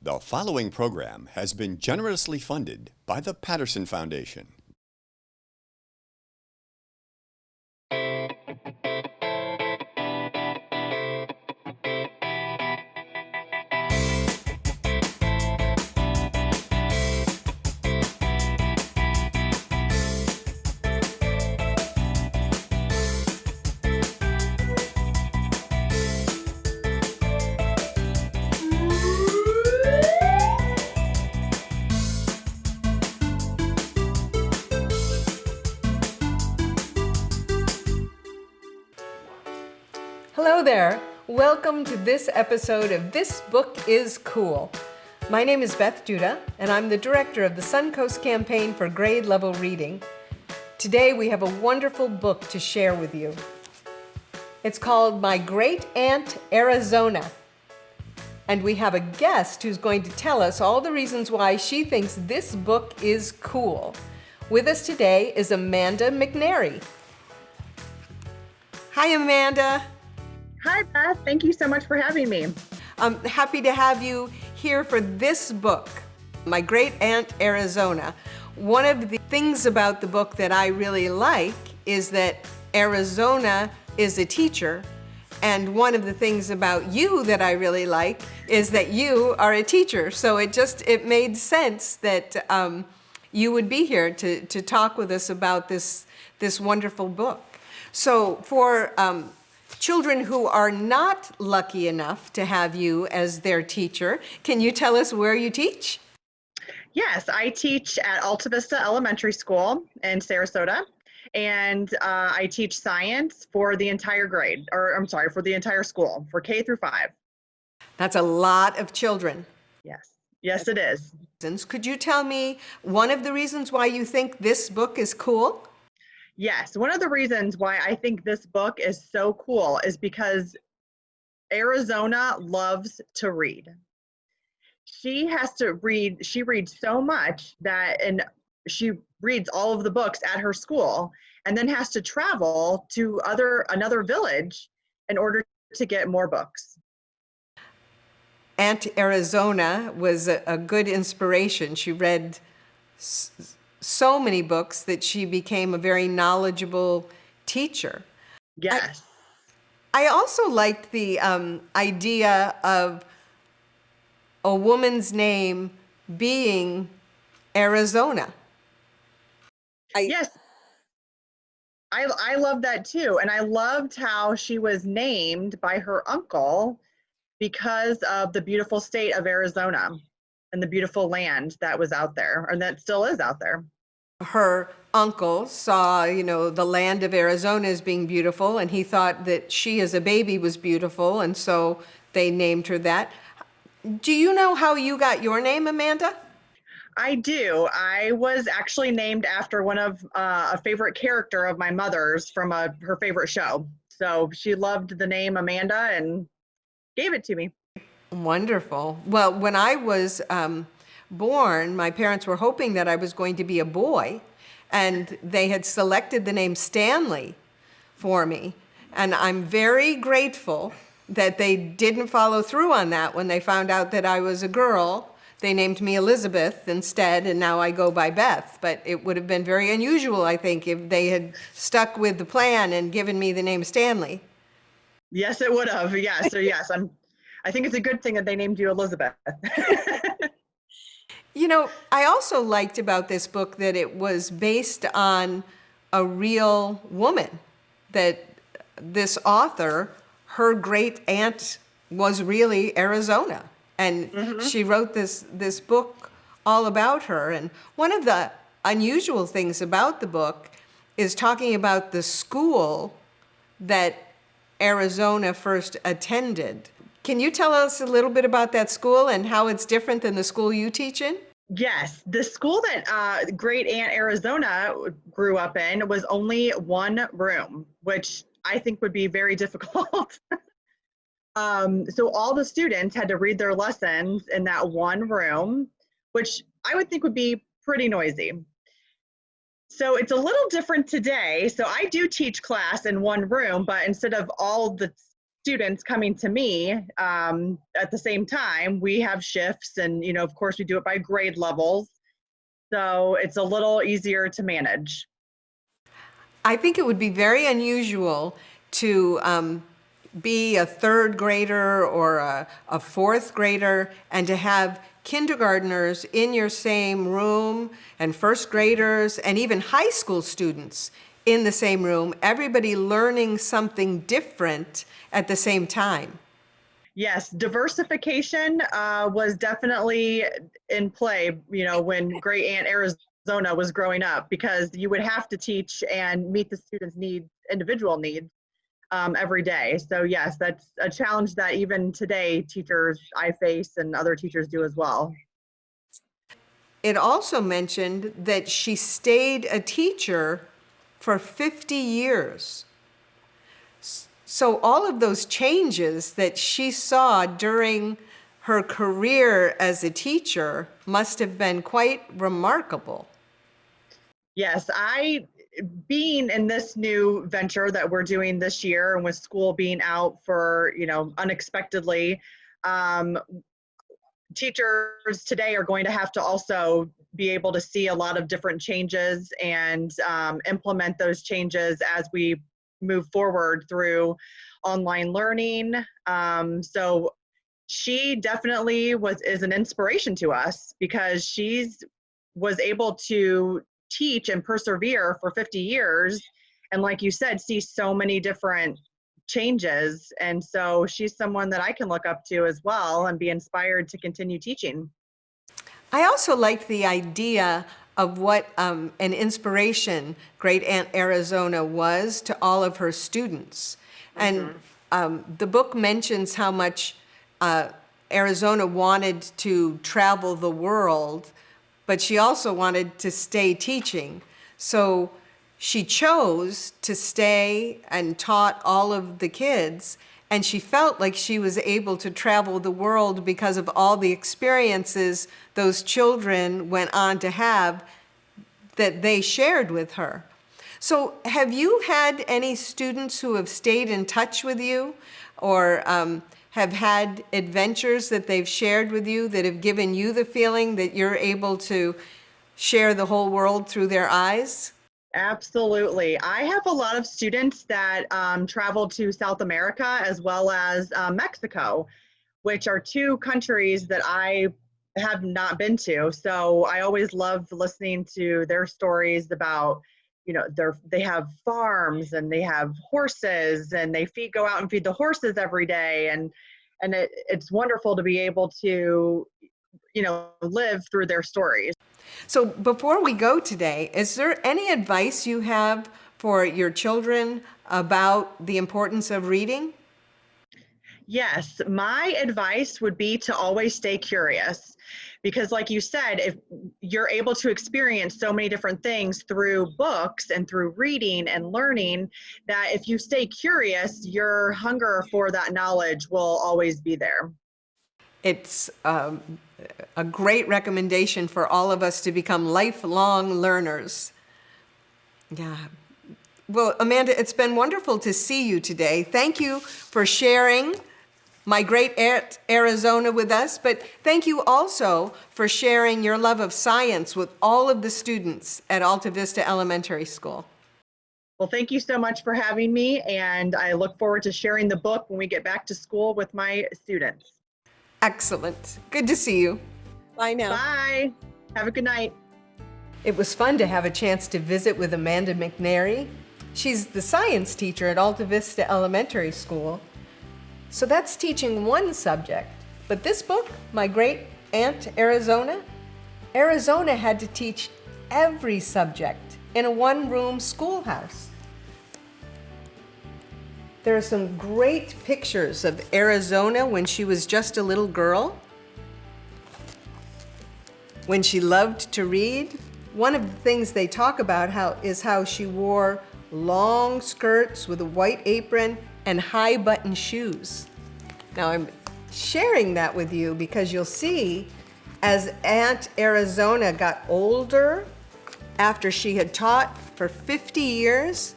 The following program has been generously funded by the Patterson Foundation. Hello there. Welcome to this episode of This Book is Cool. My name is Beth Duda, and I'm the director of the Suncoast Campaign for grade level reading. Today we have a wonderful book to share with you. It's called My Great Aunt Arizona. And we have a guest who's going to tell us all the reasons why she thinks this book is cool. With us today is Amanda McNary. Hi, Amanda. Hi, Beth. Thank you so much for having me. I'm happy to have you here for this book, My Great Aunt Arizona. One of the things about the book that I really like is that Arizona is a teacher, and one of the things about you that I really like is that you are a teacher. So it made sense that you would be here to talk with us about this wonderful book. So for children who are not lucky enough to have you as their teacher, can you tell us where you teach? Yes, I teach at Alta Vista Elementary School in Sarasota, and I teach science for the entire grade, for the entire school, for K through 5. That's a lot of children. Yes, it is. Could you tell me one of the reasons why you think this book is cool? Yes, one of the reasons why I think this book is so cool is because Arizona loves to read. She reads so much and she reads all of the books at her school and then has to travel to another village in order to get more books. Aunt Arizona was a good inspiration. She read so many books that she became a very knowledgeable teacher. Yes. I also liked the idea of a woman's name being Arizona. Yes. I love that too. And I loved how she was named by her uncle because of the beautiful state of Arizona and the beautiful land that was out there, or that still is out there. Her uncle saw, the land of Arizona as being beautiful, and he thought that she as a baby was beautiful, and so they named her that. Do you know how you got your name, Amanda? I do. I was actually named after one of a favorite character of my mother's from her favorite show. So she loved the name Amanda and gave it to me. Wonderful. Well, when I was born, my parents were hoping that I was going to be a boy, and they had selected the name Stanley for me. And I'm very grateful that they didn't follow through on that. When they found out that I was a girl, they named me Elizabeth instead, and now I go by Beth. But it would have been very unusual, I think, if they had stuck with the plan and given me the name Stanley. Yes, it would have. Yes. So yes, I think it's a good thing that they named you Elizabeth. I also liked about this book that it was based on a real woman, that this author, her great aunt was really Arizona. And she wrote this book all about her. And one of the unusual things about the book is talking about the school that Arizona first attended. Can you tell us a little bit about that school and how it's different than the school you teach in? Yes, the school that Great Aunt Arizona grew up in was only one room, which I think would be very difficult. So all the students had to read their lessons in that one room, which I would think would be pretty noisy. So it's a little different today. So I do teach class in one room, but instead of all the students coming to me at the same time. We have shifts, and of course we do it by grade levels, so it's a little easier to manage. I think it would be very unusual to be a third grader or a fourth grader and to have kindergartners in your same room and first graders and even high school students in the same room, everybody learning something different at the same time. Yes, diversification was definitely in play, when Great Aunt Arizona was growing up, because you would have to teach and meet the students' needs, individual needs, every day. So yes, that's a challenge that even today teachers I face and other teachers do as well. It also mentioned that she stayed a teacher for 50 years. So all of those changes that she saw during her career as a teacher must have been quite remarkable. Yes, being in this new venture that we're doing this year, and with school being out for, unexpectedly, teachers today are going to have to also be able to see a lot of different changes and implement those changes as we move forward through online learning. So she definitely is an inspiration to us, because was able to teach and persevere for 50 years. And like you said, see so many different changes. And so she's someone that I can look up to as well and be inspired to continue teaching. I also liked the idea of what an inspiration Great Aunt Arizona was to all of her students. And the book mentions how much Arizona wanted to travel the world, but she also wanted to stay teaching. So she chose to stay and taught all of the kids, and she felt like she was able to travel the world because of all the experiences those children went on to have that they shared with her. So have you had any students who have stayed in touch with you, or have had adventures that they've shared with you that have given you the feeling that you're able to share the whole world through their eyes? Absolutely. I have a lot of students that travel to South America as well as Mexico, which are two countries that I have not been to. So I always love listening to their stories about, they have farms and they have horses, and they go out and feed the horses every day. And it's wonderful to be able to, live through their stories. So before we go today, is there any advice you have for your children about the importance of reading? Yes, my advice would be to always stay curious, because like you said, if you're able to experience so many different things through books and through reading and learning, that if you stay curious, your hunger for that knowledge will always be there. It's a great recommendation for all of us to become lifelong learners. Yeah. Well, Amanda, it's been wonderful to see you today. Thank you for sharing My Great Aunt Arizona with us, but thank you also for sharing your love of science with all of the students at Alta Vista Elementary School. Well, thank you so much for having me, and I look forward to sharing the book when we get back to school with my students. Excellent. Good to see you. Bye now. Bye. Have a good night. It was fun to have a chance to visit with Amanda McNary. She's the science teacher at Alta Vista Elementary School. So that's teaching one subject. But this book, My Great Aunt Arizona, Arizona had to teach every subject in a one-room schoolhouse. There are some great pictures of Arizona when she was just a little girl, when she loved to read. One of the things they talk about is how she wore long skirts with a white apron and high button shoes. Now I'm sharing that with you because you'll see as Aunt Arizona got older, after she had taught for 50 years,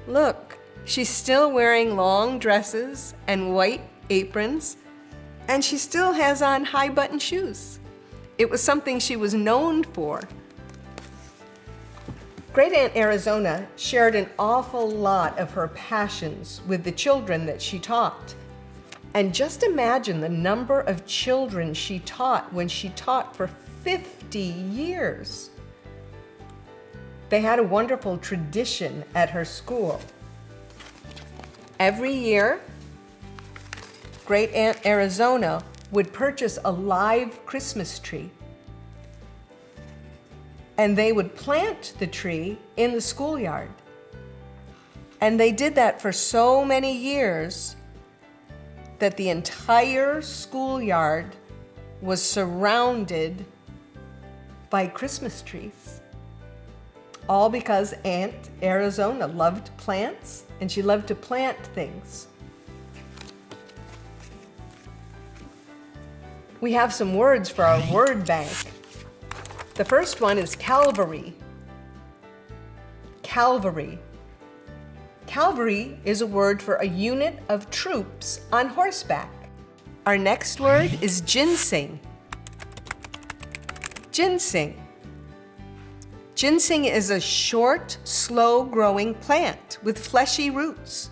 look, She's still wearing long dresses and white aprons, and she still has on high-button shoes. It was something she was known for. Great Aunt Arizona shared an awful lot of her passions with the children that she taught. And just imagine the number of children she taught when she taught for 50 years. They had a wonderful tradition at her school. Every year, Great Aunt Arizona would purchase a live Christmas tree, and they would plant the tree in the schoolyard. And they did that for so many years that the entire schoolyard was surrounded by Christmas trees. All because Aunt Arizona loved plants, and she loved to plant things. We have some words for our word bank. The first one is Calvary. Calvary. Cavalry is a word for a unit of troops on horseback. Our next word is ginseng. Ginseng. Ginseng is a short, slow-growing plant with fleshy roots,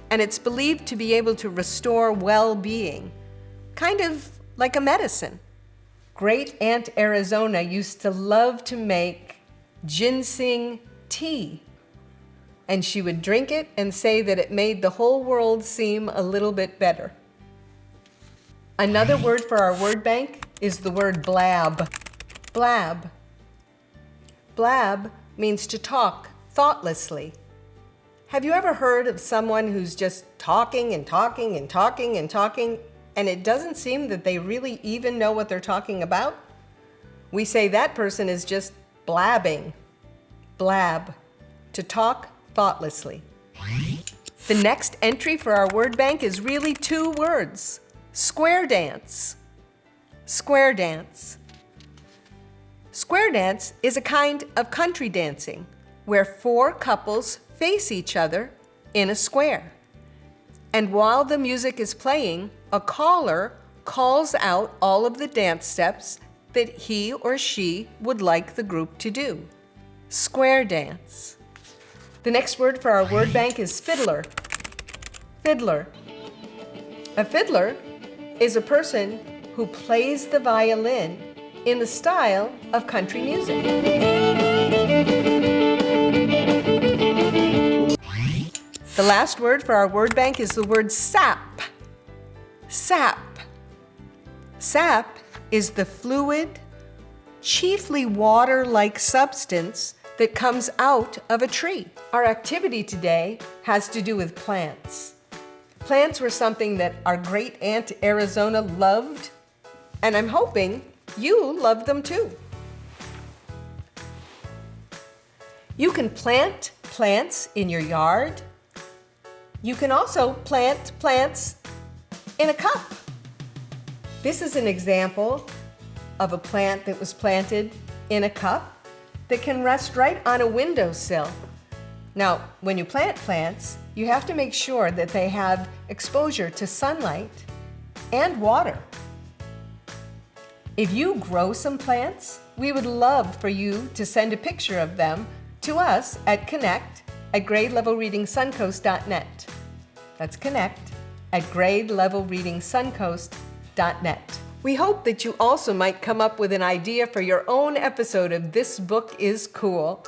and it's believed to be able to restore well-being, kind of like a medicine. Great Aunt Arizona used to love to make ginseng tea, and she would drink it and say that it made the whole world seem a little bit better. Another word for our word bank is the word blab. Blab. Blab means to talk thoughtlessly. Have you ever heard of someone who's just talking and talking and talking and talking, and it doesn't seem that they really even know what they're talking about? We say that person is just blabbing. Blab. To talk thoughtlessly. The next entry for our word bank is really two words. Square dance. Square dance. Square dance is a kind of country dancing where four couples face each other in a square. And while the music is playing, a caller calls out all of the dance steps that he or she would like the group to do. Square dance. The next word for our word bank is fiddler. Fiddler. A fiddler is a person who plays the violin in the style of country music. The last word for our word bank is the word sap. Sap. Sap is the fluid, chiefly water-like substance that comes out of a tree. Our activity today has to do with plants. Plants were something that our great Aunt Arizona loved, and I'm hoping you love them too. You can plant plants in your yard. You can also plant plants in a cup. This is an example of a plant that was planted in a cup that can rest right on a windowsill. Now, when you plant plants, you have to make sure that they have exposure to sunlight and water. If you grow some plants, we would love for you to send a picture of them to us at connect@gradelevelreadingsuncoast.net. That's connect@gradelevelreadingsuncoast.net. We hope that you also might come up with an idea for your own episode of This Book is Cool.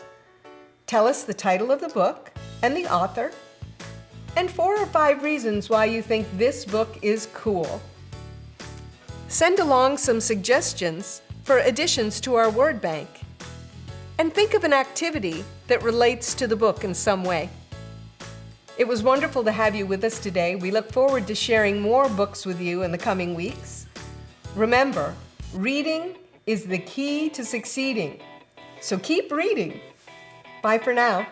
Tell us the title of the book and the author, and 4 or 5 reasons why you think this book is cool. Send along some suggestions for additions to our word bank. And think of an activity that relates to the book in some way. It was wonderful to have you with us today. We look forward to sharing more books with you in the coming weeks. Remember, reading is the key to succeeding. So keep reading. Bye for now.